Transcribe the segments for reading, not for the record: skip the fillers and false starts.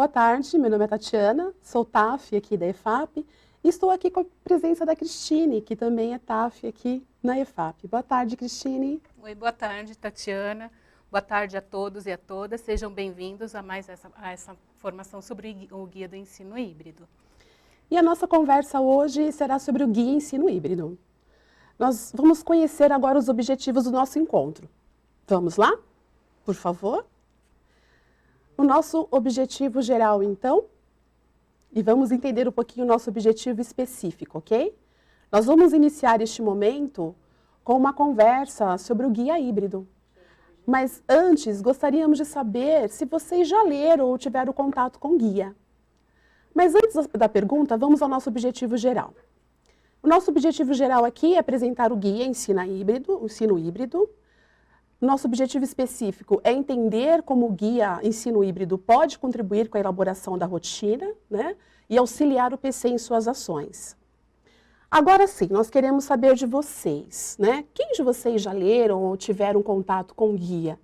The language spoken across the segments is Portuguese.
Boa tarde, meu nome é Tatiana, sou TAF aqui da EFAP e estou aqui com a presença da Cristine, que também é TAF aqui na EFAP. Boa tarde, Cristine. Oi, boa tarde, Tatiana. Boa tarde a todos e a todas. Sejam bem-vindos a mais essa formação sobre o Guia do Ensino Híbrido. E a nossa conversa hoje será sobre o Guia Ensino Híbrido. Nós vamos conhecer agora os objetivos do nosso encontro. Vamos lá? Por favor. O nosso objetivo geral, então, e vamos entender um pouquinho o nosso objetivo específico, ok? Nós vamos iniciar este momento com uma conversa sobre o guia híbrido. Mas antes, gostaríamos de saber se vocês já leram ou tiveram contato com o guia. Mas antes da pergunta, vamos ao nosso objetivo geral. O nosso objetivo geral aqui é apresentar o guia Ensino Híbrido. Nosso objetivo específico é entender como o guia Ensino Híbrido pode contribuir com a elaboração da rotina, né, e auxiliar o PC em suas ações. Agora sim, nós queremos saber de vocês, né? Quem de vocês já leram ou tiveram contato com o guia?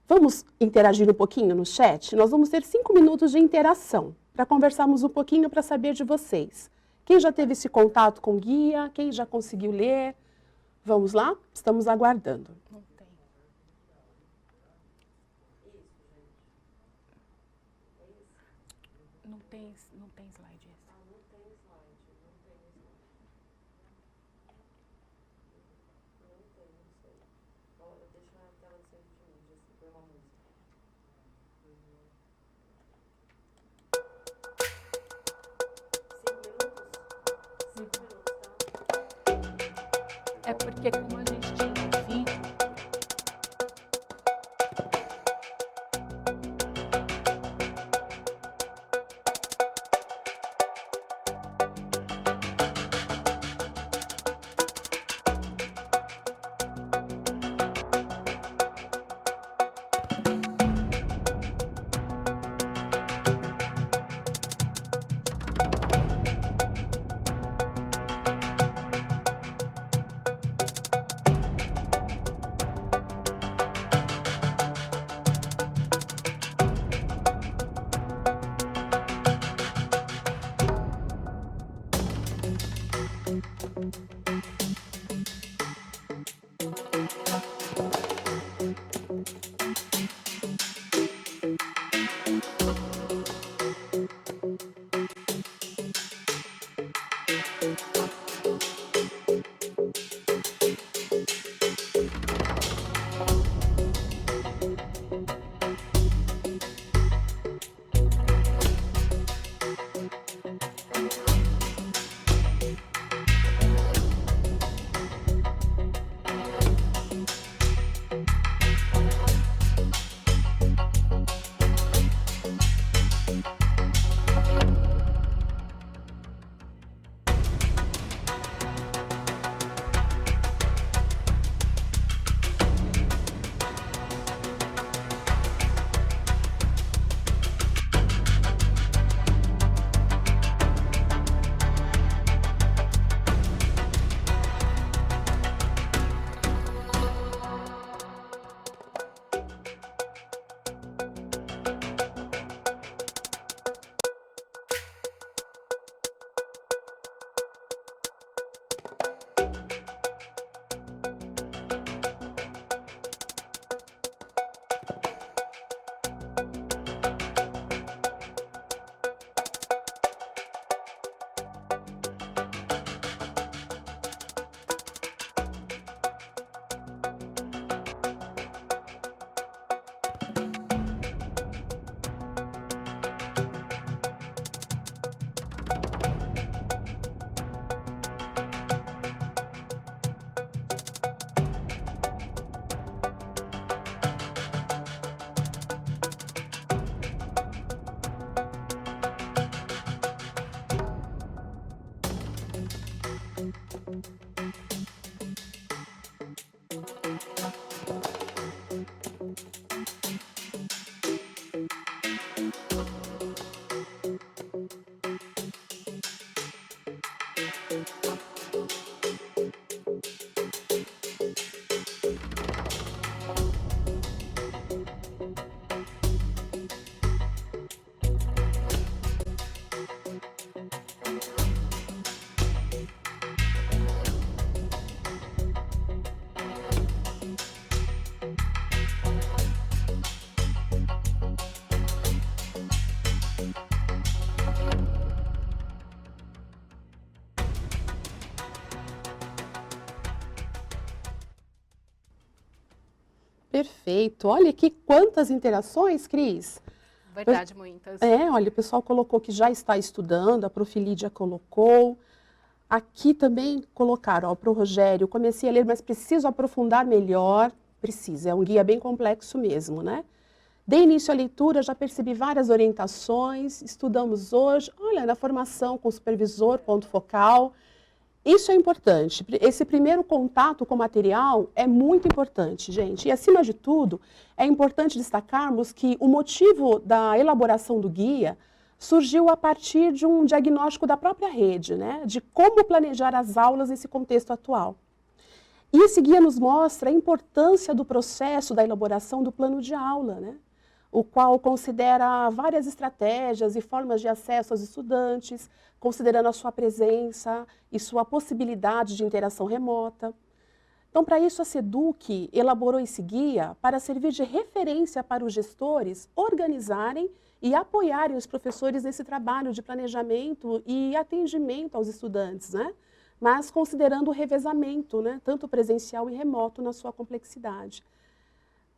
Vamos interagir um pouquinho no chat? Nós vamos ter 5 minutos de interação para conversarmos um pouquinho para saber de vocês. Quem já teve esse contato com o guia? Quem já conseguiu ler? Vamos lá? Estamos aguardando. Não tem slide esse. Não tem slide. Não sei. Olha, deixa a tela de centro de mídia, assim, põe uma música. Cinco minutos, tá? É porque como a gente tinha um vídeo... Perfeito. Olha aqui quantas interações, Cris. Verdade, muitas. Olha, o pessoal colocou que já está estudando, a Profilídia colocou. Aqui também colocaram, ó, para o Rogério, comecei a ler, mas preciso aprofundar melhor. Precisa, é um guia bem complexo mesmo, né? Dei início à leitura, já percebi várias orientações, estudamos hoje, olha, na formação com o supervisor, ponto focal. Isso é importante, esse primeiro contato com o material é muito importante, gente. E, acima de tudo, é importante destacarmos que o motivo da elaboração do guia surgiu a partir de um diagnóstico da própria rede, né? De como planejar as aulas nesse contexto atual. E esse guia nos mostra a importância do processo da elaboração do plano de aula, né? O qual considera várias estratégias e formas de acesso aos estudantes, considerando a sua presença e sua possibilidade de interação remota. Então, para isso, a SEDUC elaborou esse guia para servir de referência para os gestores organizarem e apoiarem os professores nesse trabalho de planejamento e atendimento aos estudantes, né? Mas considerando o revezamento, né? Tanto presencial e remoto na sua complexidade.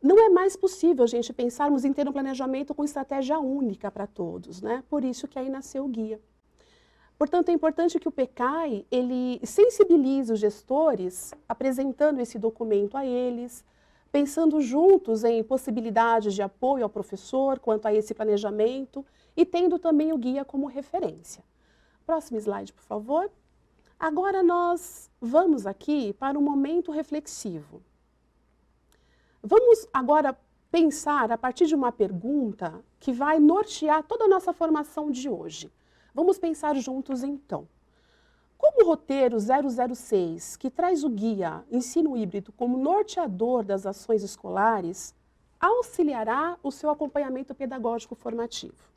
Não é mais possível, gente, pensarmos em ter um planejamento com estratégia única para todos, né? Por isso que aí nasceu o guia. Portanto, é importante que o PECAI, ele sensibilize os gestores, apresentando esse documento a eles, pensando juntos em possibilidades de apoio ao professor quanto a esse planejamento e tendo também o guia como referência. Próximo slide, por favor. Agora nós vamos aqui para um momento reflexivo. Vamos agora pensar a partir de uma pergunta que vai nortear toda a nossa formação de hoje. Vamos pensar juntos então. Como o roteiro 006, que traz o guia Ensino Híbrido como norteador das ações escolares, auxiliará o seu acompanhamento pedagógico formativo?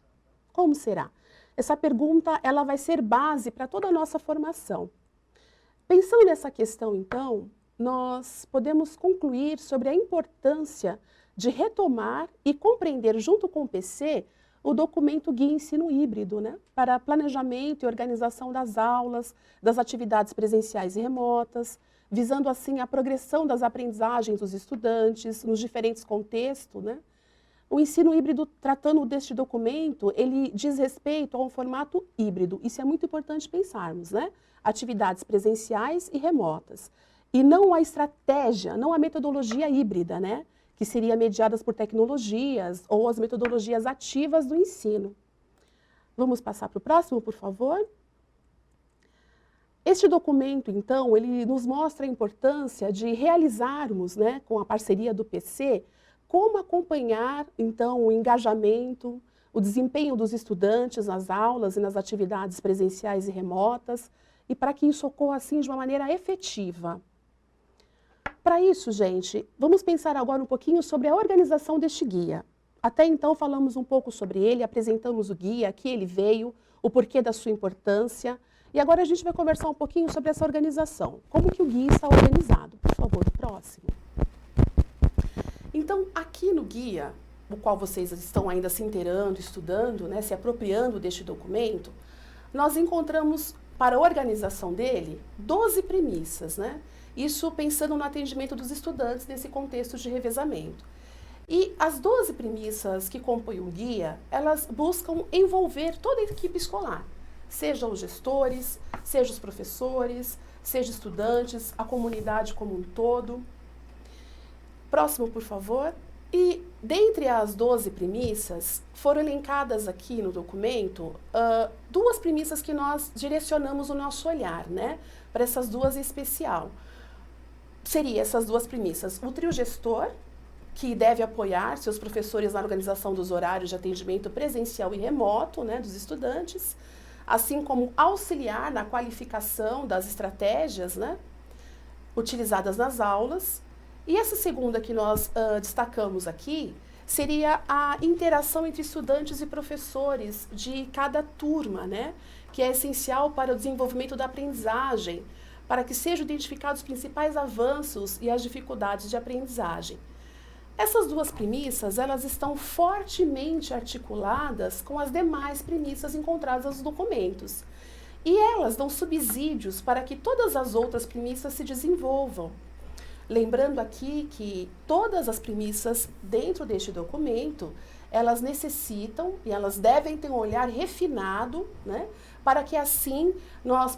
Como será? Essa pergunta ela vai ser base para toda a nossa formação. Pensando nessa questão, então, nós podemos concluir sobre a importância de retomar e compreender junto com o PC o documento Guia Ensino Híbrido, né, para planejamento e organização das aulas, das atividades presenciais e remotas, visando assim a progressão das aprendizagens dos estudantes nos diferentes contextos, né. O ensino híbrido, tratando deste documento, ele diz respeito a um formato híbrido. Isso é muito importante pensarmos, né? Atividades presenciais e remotas. E não a estratégia, não a metodologia híbrida, né? Que seria mediadas por tecnologias ou as metodologias ativas do ensino. Vamos passar para o próximo, por favor? Este documento, então, ele nos mostra a importância de realizarmos, né, com a parceria do PC, como acompanhar, então, o engajamento, o desempenho dos estudantes nas aulas e nas atividades presenciais e remotas, e para que isso ocorra, assim, de uma maneira efetiva. Para isso, gente, vamos pensar agora um pouquinho sobre a organização deste guia. Até então, falamos um pouco sobre ele, apresentamos o guia, aqui ele veio, o porquê da sua importância, e agora a gente vai conversar um pouquinho sobre essa organização. Como que o guia está organizado? Por favor, próximo. Então, aqui no guia, o qual vocês estão ainda se inteirando, estudando, né, se apropriando deste documento, nós encontramos, para a organização dele, 12 premissas, né? Isso pensando no atendimento dos estudantes nesse contexto de revezamento. E as 12 premissas que compõem o guia, elas buscam envolver toda a equipe escolar, sejam os gestores, sejam os professores, sejam estudantes, a comunidade como um todo. Próximo, por favor. E dentre as 12 premissas, foram elencadas aqui no documento duas premissas que nós direcionamos o nosso olhar, né? Para essas duas em especial. Seriam essas duas premissas: o trio gestor, que deve apoiar seus professores na organização dos horários de atendimento presencial e remoto, né, dos estudantes, assim como auxiliar na qualificação das estratégias, né, utilizadas nas aulas. E essa segunda que nós destacamos aqui seria a interação entre estudantes e professores de cada turma, né? Que é essencial para o desenvolvimento da aprendizagem, para que sejam identificados os principais avanços e as dificuldades de aprendizagem. Essas duas premissas, elas estão fortemente articuladas com as demais premissas encontradas nos documentos. E elas dão subsídios para que todas as outras premissas se desenvolvam. Lembrando aqui que todas as premissas dentro deste documento, elas necessitam e elas devem ter um olhar refinado, né, para que assim nós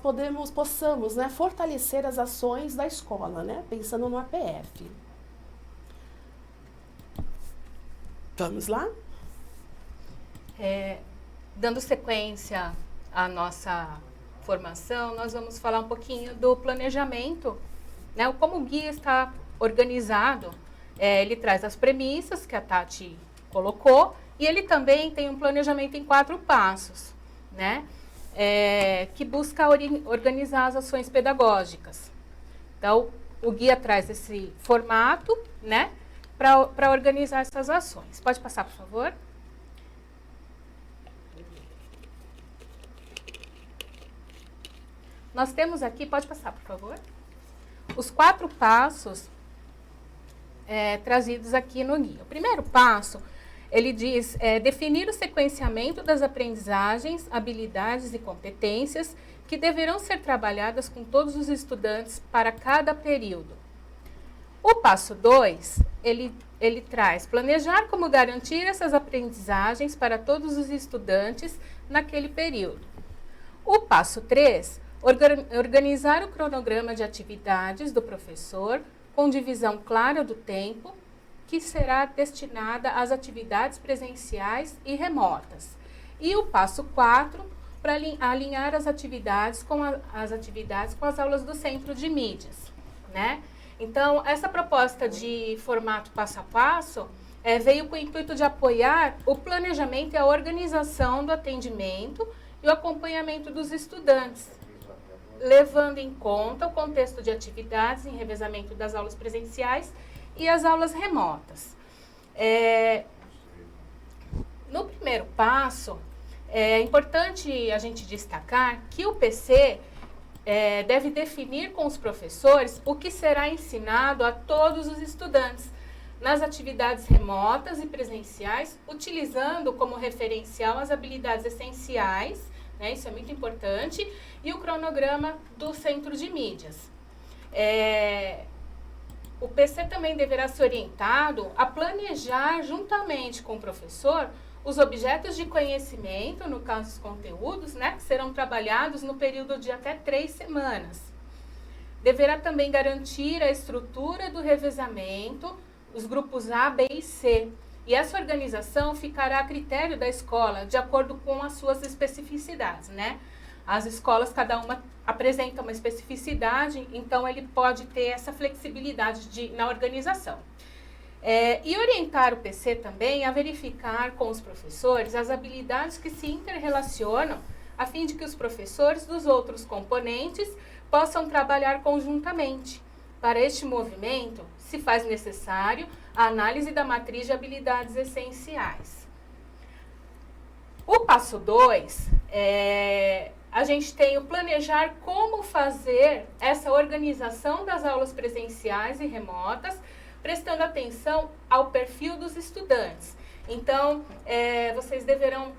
possamos, né, fortalecer as ações da escola, né, pensando no APF. Vamos lá? Dando sequência à nossa formação, nós vamos falar um pouquinho do planejamento, né, como o guia está organizado. Ele traz as premissas que a Tati colocou e ele também tem um planejamento em 4 passos, né, que busca organizar as ações pedagógicas. Então, o guia traz esse formato, né, para organizar essas ações. Pode passar, por favor? Nós temos aqui, pode passar, por favor, os 4 passos trazidos aqui no guia. O primeiro passo, ele diz definir o sequenciamento das aprendizagens, habilidades e competências que deverão ser trabalhadas com todos os estudantes para cada período. O passo 2, ele traz planejar como garantir essas aprendizagens para todos os estudantes naquele período. O passo 3, organizar o cronograma de atividades do professor com divisão clara do tempo que será destinada às atividades presenciais e remotas. E o passo 4, para alinhar as atividades com as aulas do Centro de Mídias, né? Então, essa proposta de formato passo a passo veio com o intuito de apoiar o planejamento e a organização do atendimento e o acompanhamento dos estudantes, levando em conta o contexto de atividades em revezamento das aulas presenciais e as aulas remotas. No primeiro passo, é importante a gente destacar que o PC deve definir com os professores o que será ensinado a todos os estudantes nas atividades remotas e presenciais, utilizando como referencial as habilidades essenciais, né, isso é muito importante, e o cronograma do Centro de Mídias. O PC também deverá ser orientado a planejar juntamente com o professor os objetos de conhecimento, no caso os conteúdos, né, que serão trabalhados no período de até 3 semanas. Deverá também garantir a estrutura do revezamento, os grupos A, B e C. E essa organização ficará a critério da escola, de acordo com as suas especificidades, né? As escolas, cada uma apresenta uma especificidade, então ele pode ter essa flexibilidade na organização. E orientar o PC também a verificar com os professores as habilidades que se interrelacionam, a fim de que os professores dos outros componentes possam trabalhar conjuntamente. Para este movimento, se faz necessário a análise da matriz de habilidades essenciais. O passo 2, a gente tem o planejar como fazer essa organização das aulas presenciais e remotas, prestando atenção ao perfil dos estudantes. Então, vocês deverão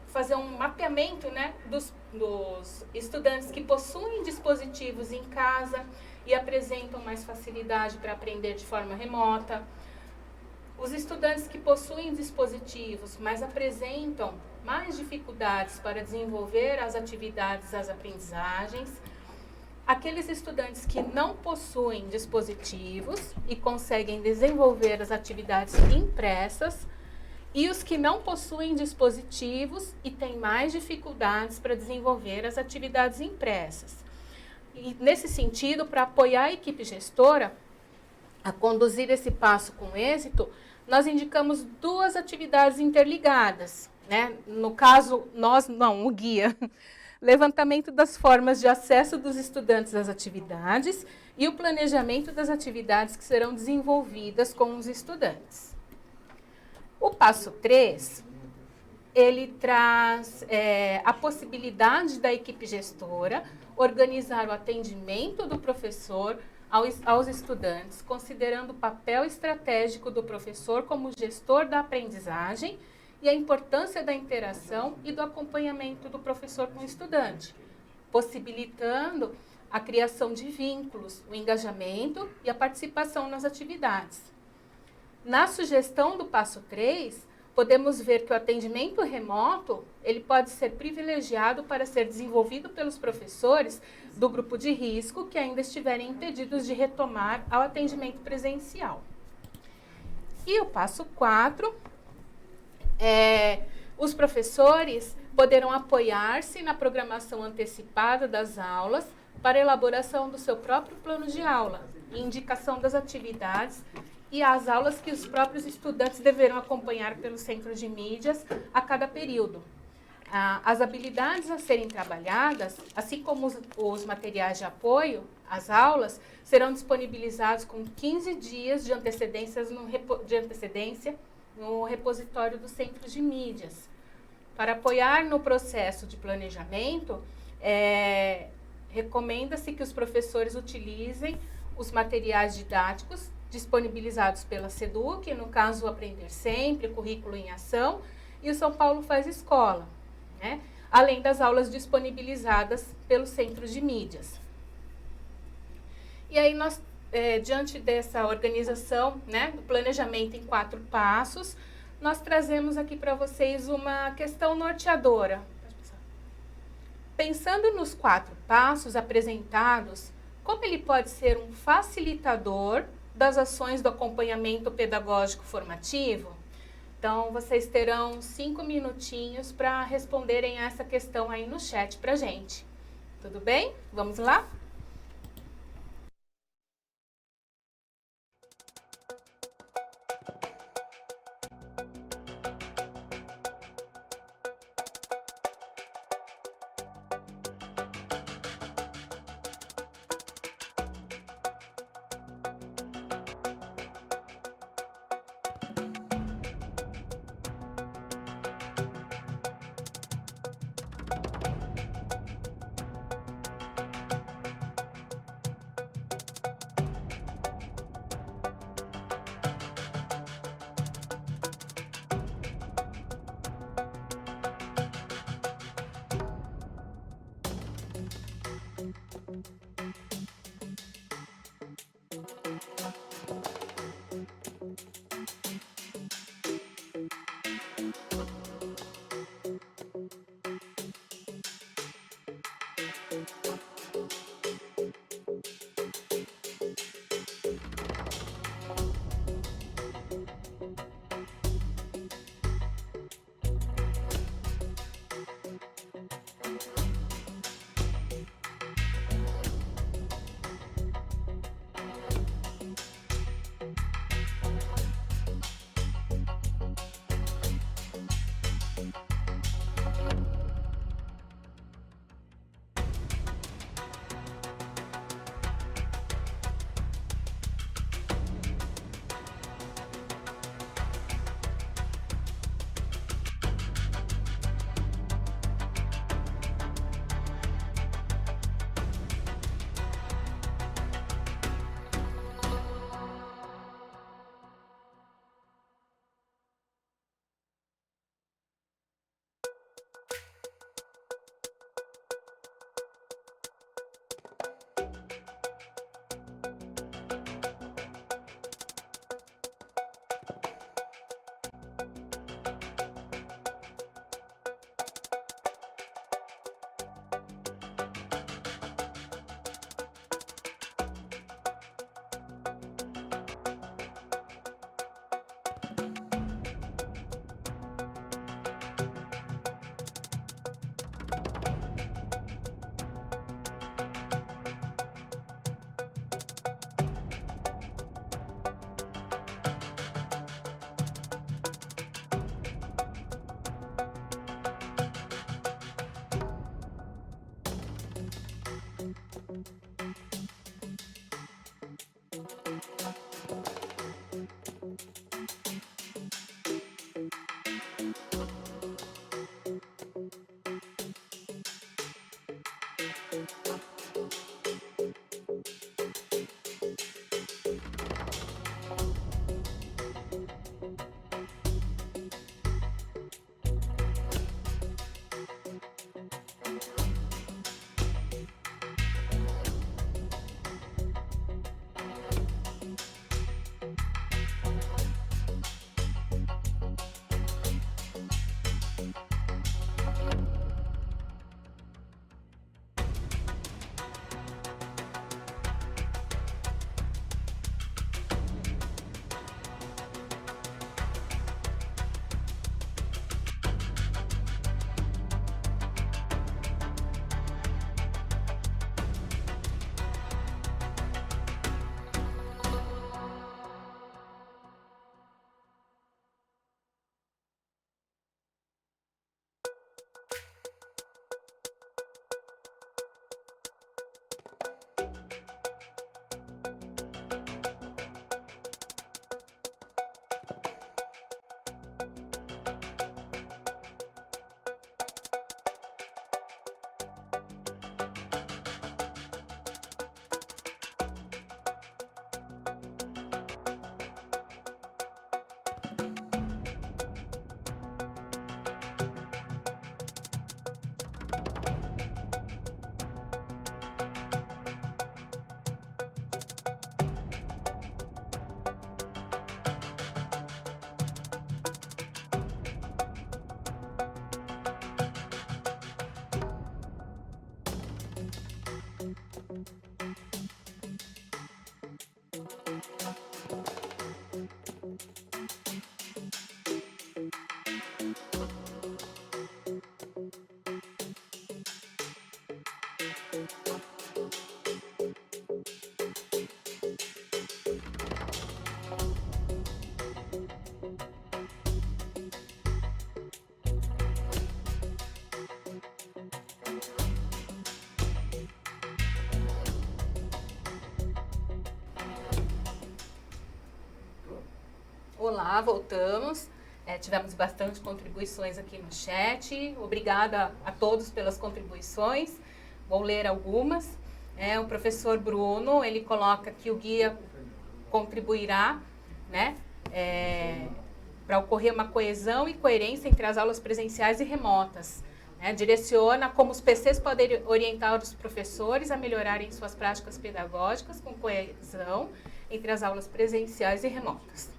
fazer um mapeamento, né, dos estudantes que possuem dispositivos em casa e apresentam mais facilidade para aprender de forma remota. Os estudantes que possuem dispositivos, mas apresentam mais dificuldades para desenvolver as atividades, as aprendizagens. Aqueles estudantes que não possuem dispositivos e conseguem desenvolver as atividades impressas, e os que não possuem dispositivos e têm mais dificuldades para desenvolver as atividades impressas. E, nesse sentido, para apoiar a equipe gestora a conduzir esse passo com êxito, nós indicamos 2 atividades interligadas, né? No caso, o guia. Levantamento das formas de acesso dos estudantes às atividades e o planejamento das atividades que serão desenvolvidas com os estudantes. O passo 3, ele traz a possibilidade da equipe gestora organizar o atendimento do professor aos estudantes, considerando o papel estratégico do professor como gestor da aprendizagem e a importância da interação e do acompanhamento do professor com o estudante, possibilitando a criação de vínculos, o engajamento e a participação nas atividades. Na sugestão do passo 3, podemos ver que o atendimento remoto ele pode ser privilegiado para ser desenvolvido pelos professores do grupo de risco que ainda estiverem impedidos de retomar ao atendimento presencial. E o passo 4 os professores poderão apoiar-se na programação antecipada das aulas para a elaboração do seu próprio plano de aula, indicação das atividades e as aulas que os próprios estudantes deverão acompanhar pelo centro de mídias a cada período. As habilidades a serem trabalhadas, assim como os materiais de apoio, as aulas, serão disponibilizados com 15 dias de antecedência no repositório do centro de mídias. Para apoiar no processo de planejamento, recomenda-se que os professores utilizem os materiais didáticos disponibilizados pela SEDUC, no caso o Aprender Sempre, Currículo em Ação, e o São Paulo Faz Escola, né? Além das aulas disponibilizadas pelos centros de mídias. E aí nós, diante dessa organização, né, do planejamento em 4 passos, nós trazemos aqui para vocês uma questão norteadora. Pensando nos 4 passos apresentados, como ele pode ser um facilitador das ações do acompanhamento pedagógico formativo? Então, vocês terão 5 minutinhos para responderem essa questão aí no chat para a gente. Tudo bem? Vamos lá? Olá, voltamos. Tivemos bastante contribuições aqui no chat. Obrigada a todos pelas contribuições. Vou ler algumas. O professor Bruno, ele coloca que o guia contribuirá, né, para ocorrer uma coesão e coerência entre as aulas presenciais e remotas. Direciona como os PCs podem orientar os professores a melhorarem suas práticas pedagógicas com coesão entre as aulas presenciais e remotas.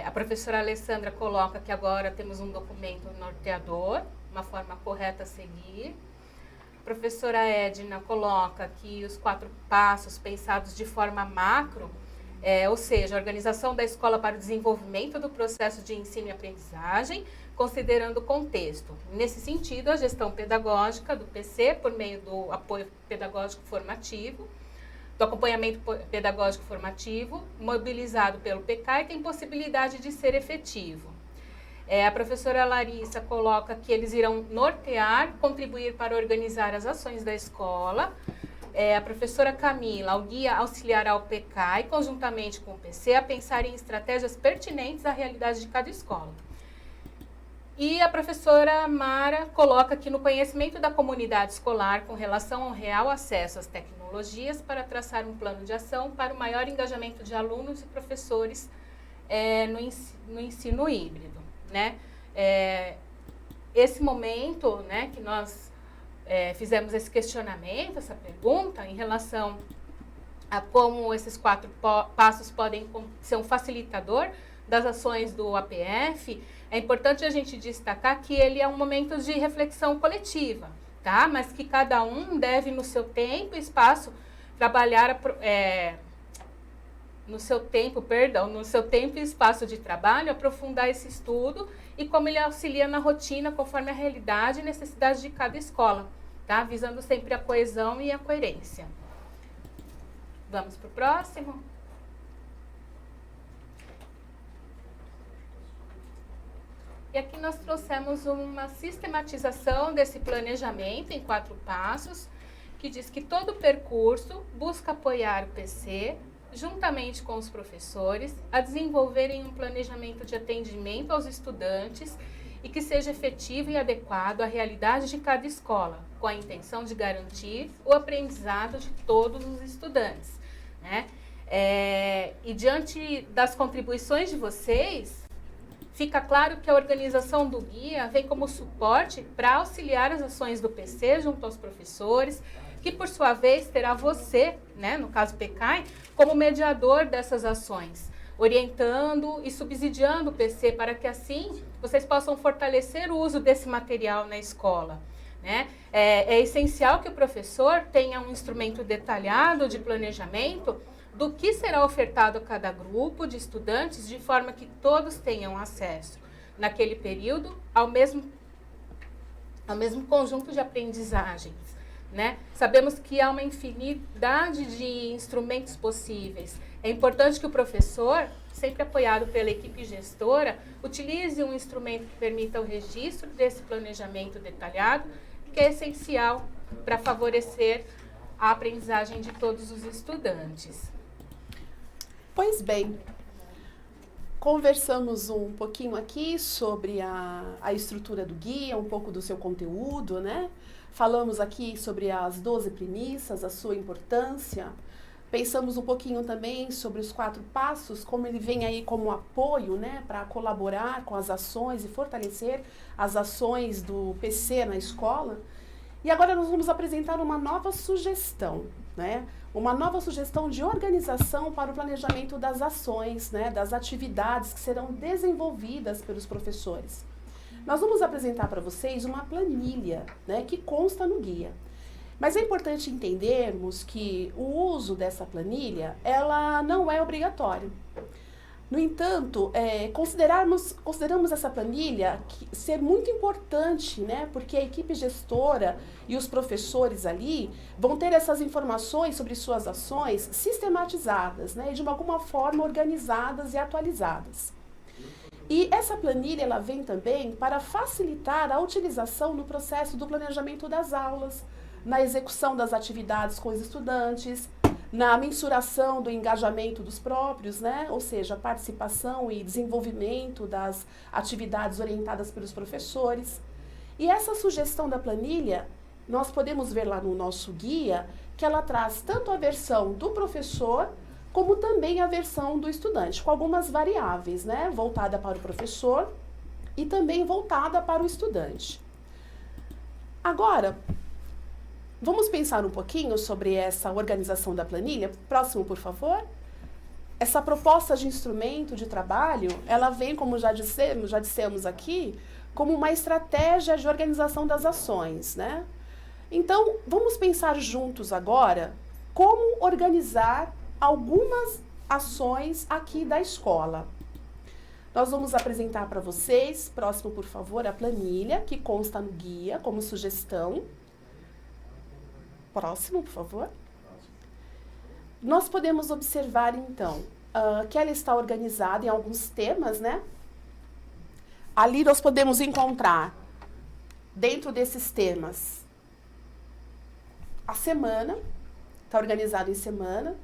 A professora Alessandra coloca que agora temos um documento norteador, uma forma correta a seguir. A professora Edna coloca que os 4 passos pensados de forma macro, ou seja, a organização da escola para o desenvolvimento do processo de ensino e aprendizagem, considerando o contexto. Nesse sentido, a gestão pedagógica do PC, por meio do apoio pedagógico formativo, do acompanhamento pedagógico formativo, mobilizado pelo PCAI, tem possibilidade de ser efetivo. A professora Larissa coloca que eles irão nortear, contribuir para organizar as ações da escola. A professora Camila, o guia auxiliará o PCAI, conjuntamente com o PC, a pensar em estratégias pertinentes à realidade de cada escola. E a professora Mara coloca que no conhecimento da comunidade escolar com relação ao real acesso às tecnologias para traçar um plano de ação para o maior engajamento de alunos e professores no ensino híbrido. Né? Esse momento, né, que nós fizemos esse questionamento, essa pergunta em relação a como esses 4 passos podem ser um facilitador das ações do APF, é importante a gente destacar que ele é um momento de reflexão coletiva, tá? Mas que cada um deve, no seu tempo e espaço, trabalhar, no seu tempo e espaço de trabalho, aprofundar esse estudo e como ele auxilia na rotina, conforme a realidade e necessidade de cada escola, tá? Visando sempre a coesão e a coerência. Vamos para o próximo? E aqui nós trouxemos uma sistematização desse planejamento em 4 passos, que diz que todo o percurso busca apoiar o PC, juntamente com os professores, a desenvolverem um planejamento de atendimento aos estudantes e que seja efetivo e adequado à realidade de cada escola, com a intenção de garantir o aprendizado de todos os estudantes. Né? E diante das contribuições de vocês, fica claro que a organização do guia vem como suporte para auxiliar as ações do PC junto aos professores, que por sua vez terá você, né, no caso PCAI, como mediador dessas ações, orientando e subsidiando o PC para que assim vocês possam fortalecer o uso desse material na escola. Né? É essencial que o professor tenha um instrumento detalhado de planejamento do que será ofertado a cada grupo de estudantes, de forma que todos tenham acesso, naquele período, ao mesmo conjunto de aprendizagens. Né? Sabemos que há uma infinidade de instrumentos possíveis. É importante que o professor, sempre apoiado pela equipe gestora, utilize um instrumento que permita o registro desse planejamento detalhado, que é essencial para favorecer a aprendizagem de todos os estudantes. Pois bem, conversamos um pouquinho aqui sobre a estrutura do guia, um pouco do seu conteúdo, né? Falamos aqui sobre as 12 premissas, a sua importância. Pensamos um pouquinho também sobre os 4 passos, como ele vem aí como apoio, né, para colaborar com as ações e fortalecer as ações do PC na escola. E agora nós vamos apresentar uma nova sugestão, né? Uma nova sugestão de organização para o planejamento das ações, né, das atividades que serão desenvolvidas pelos professores. Nós vamos apresentar para vocês uma planilha, né, que consta no guia. Mas é importante entendermos que o uso dessa planilha, ela não é obrigatório. No entanto, consideramos essa planilha ser muito importante, né, porque a equipe gestora e os professores ali vão ter essas informações sobre suas ações sistematizadas, né, e de alguma forma organizadas e atualizadas. E essa planilha ela vem também para facilitar a utilização no processo do planejamento das aulas, na execução das atividades com os estudantes, na mensuração do engajamento dos próprios, né? Ou seja, a participação e desenvolvimento das atividades orientadas pelos professores. E essa sugestão da planilha, nós podemos ver lá no nosso guia, que ela traz tanto a versão do professor, como também a versão do estudante, com algumas variáveis, né? Voltada para o professor e também voltada para o estudante. Agora, vamos pensar um pouquinho sobre essa organização da planilha. Próximo, por favor. Essa proposta de instrumento de trabalho, ela vem, como já dissemos aqui, como uma estratégia de organização das ações, né? Então, vamos pensar juntos agora como organizar algumas ações aqui da escola. Nós vamos apresentar para vocês, próximo, por favor, a planilha, que consta no guia como sugestão. Próximo, por favor. Nós podemos observar, então, que ela está organizada em alguns temas, né? Ali nós podemos encontrar, dentro desses temas, a semana, está organizado em semana,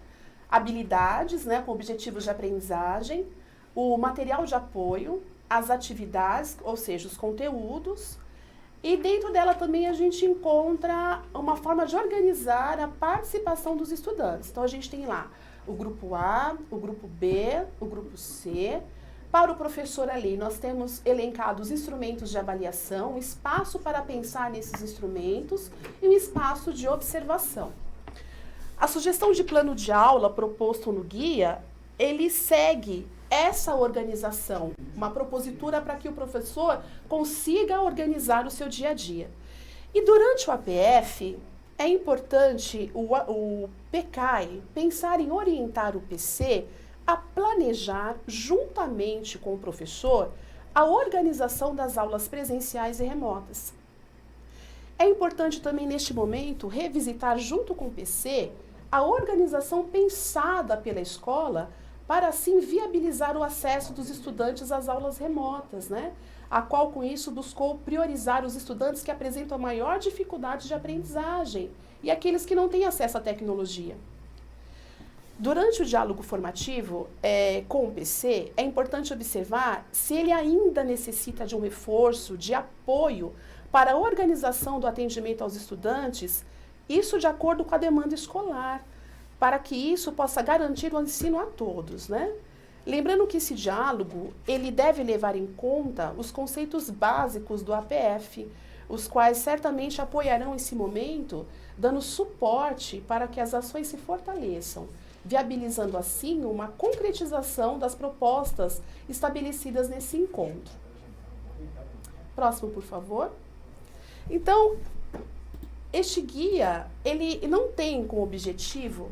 habilidades, né, com objetivos de aprendizagem, o material de apoio, as atividades, ou seja, os conteúdos. E dentro dela também a gente encontra uma forma de organizar a participação dos estudantes. Então, a gente tem lá o grupo A, o grupo B, o grupo C. Para o professor ali, nós temos elencados instrumentos de avaliação, espaço para pensar nesses instrumentos e um espaço de observação. A sugestão de plano de aula proposto no guia, ele segue essa organização, uma propositura para que o professor consiga organizar o seu dia a dia. E durante o APF, é importante o PCAE pensar em orientar o PC a planejar, juntamente com o professor, a organização das aulas presenciais e remotas. É importante também, neste momento, revisitar junto com o PC a organização pensada pela escola para assim viabilizar o acesso dos estudantes às aulas remotas, né? A qual com isso buscou priorizar os estudantes que apresentam maior dificuldade de aprendizagem e aqueles que não têm acesso à tecnologia. Durante o diálogo formativo com o PC, é importante observar se ele ainda necessita de um reforço, de apoio para a organização do atendimento aos estudantes, isso de acordo com a demanda escolar, para que isso possa garantir o ensino a todos, né? Lembrando que esse diálogo, ele deve levar em conta os conceitos básicos do APF, os quais certamente apoiarão esse momento, dando suporte para que as ações se fortaleçam, viabilizando assim uma concretização das propostas estabelecidas nesse encontro. Próximo, por favor. Então, este guia, ele não tem como objetivo,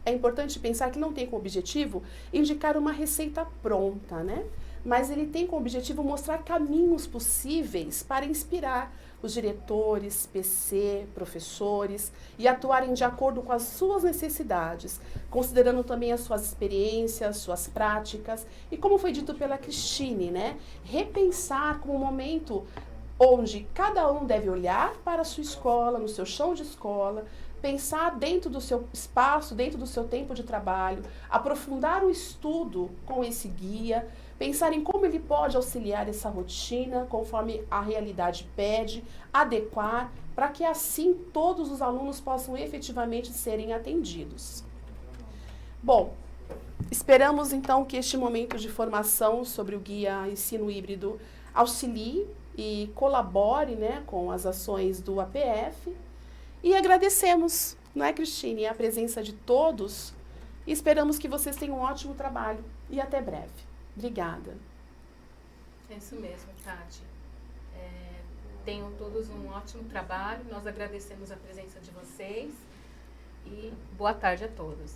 é importante pensar que não tem como objetivo indicar uma receita pronta, né? Mas ele tem como objetivo mostrar caminhos possíveis para inspirar os diretores, PC, professores e atuarem de acordo com as suas necessidades, considerando também as suas experiências, suas práticas e, como foi dito pela Cristine, né? Repensar como um momento onde cada um deve olhar para a sua escola, no seu chão de escola, pensar dentro do seu espaço, dentro do seu tempo de trabalho, aprofundar o estudo com esse guia, pensar em como ele pode auxiliar essa rotina, conforme a realidade pede, adequar, para que assim todos os alunos possam efetivamente serem atendidos. Bom, esperamos então que este momento de formação sobre o guia ensino híbrido auxilie e colabore, né, com as ações do APF. E agradecemos, não é, Cristine, a presença de todos e esperamos que vocês tenham um ótimo trabalho e até breve. Obrigada. É isso mesmo, Tati. Tenham todos um ótimo trabalho, nós agradecemos a presença de vocês e boa tarde a todos.